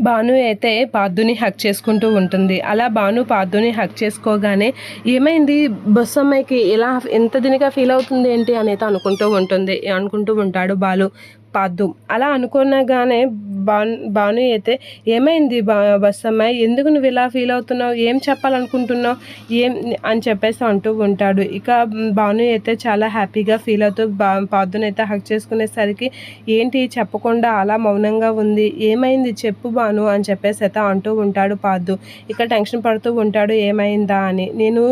భాను అయితే పార్థుని హగ్ చేసుకుంటూ ఉంటుంది. అలా భాను పార్థుని హగ్ చేసుకోగానే ఏమైంది బస్సు అమ్మాయికి ఇలా ఎంత దీనిగా ఫీల్ అవుతుంది ఏంటి అనేది అనుకుంటూ ఉంటాడు పార్థు. అలా అనుకునగానే భాను అయితే ఏమైంది బస్సు అమ్మాయి, ఎందుకు నువ్వు ఇలా ఫీల్ అవుతున్నావు, ఏం చెప్పాలనుకుంటున్నావు ఏం అని చెప్పేసి అంటూ ఉంటాడు. ఇక భాను అయితే చాలా హ్యాపీగా ఫీల్ అవుతూ పార్థుని అయితే హగ్ చేసుకునేసరికి ఏంటి చెప్పకుండా అలా మౌనంగా ఉంది, ఏమైంది చెప్పు భాను అని చెప్పేసి అయితే అంటూ ఉంటాడు పార్థు. ఇక టెన్షన్ పడుతూ ఉంటాడు ఏమైందా అని. నేను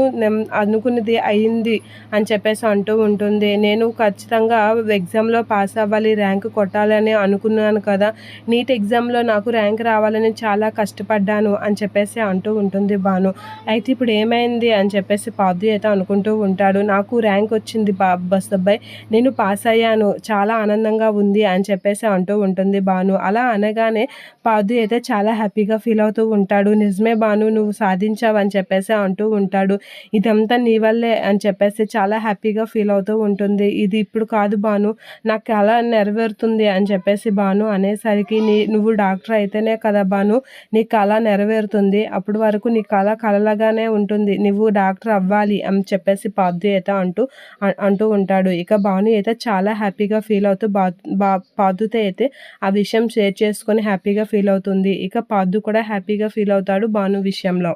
అనుకున్నది అయింది అని చెప్పేసి అంటూ ఉంటుంది. నేను ఖచ్చితంగా ఎగ్జామ్లో పాస్ అవ్వాలి, ర్యాంక్ కొట్టాలని అనుకున్నాను కదా, నీట్ ఎగ్జామ్లో నాకు ర్యాంక్ రావాలని చాలా కష్టపడ్డాను అని చెప్పేసి అంటూ ఉంటుంది భాను. అయితే ఇప్పుడు ఏమైంది అని చెప్పేసి పార్థు అయితే అనుకుంటూ ఉంటాడు. నాకు ర్యాంక్ వచ్చింది బస్ అబ్బాయి, నేను పాస్ అయ్యాను, చాలా ఆనందంగా ఉంది అని చెప్పేసి అంటూ ఉంటుంది భాను. అలా అనగానే పార్థు అయితే చాలా హ్యాపీగా ఫీల్ అవుతూ ఉంటాడు. నిజమే భాను, నువ్వు సాధించావు అని చెప్పేసి అంటూ ఉంటాడు. ఇదంతా నీ వల్లే అని చెప్పేసి చాలా హ్యాపీగా ఫీల్ అవుతూ ఉంటుంది. ఇది ఇప్పుడు కాదు భాను, నాకు కల నెరవేరుతుంది అని చెప్పేసి భాను అనేసరికి నువ్వు డాక్టర్ అయితేనే కదా భాను నీ కళ నెరవేరుతుంది, అప్పటి వరకు నీ కళ కలలాగానే ఉంటుంది, నువ్వు డాక్టర్ అవ్వాలి అని చెప్పేసి పార్థు అయితే అంటూ ఉంటాడు. ఇక భాను అయితే చాలా హ్యాపీగా ఫీల్ అవుతూ పార్థుతో అయితే ఆ విషయం షేర్ చేసుకొని హ్యాపీగా ఫీల్ అవుతుంది. ఇక పార్థు కూడా హ్యాపీగా ఫీల్ అవుతాడు భాను విషయంలో.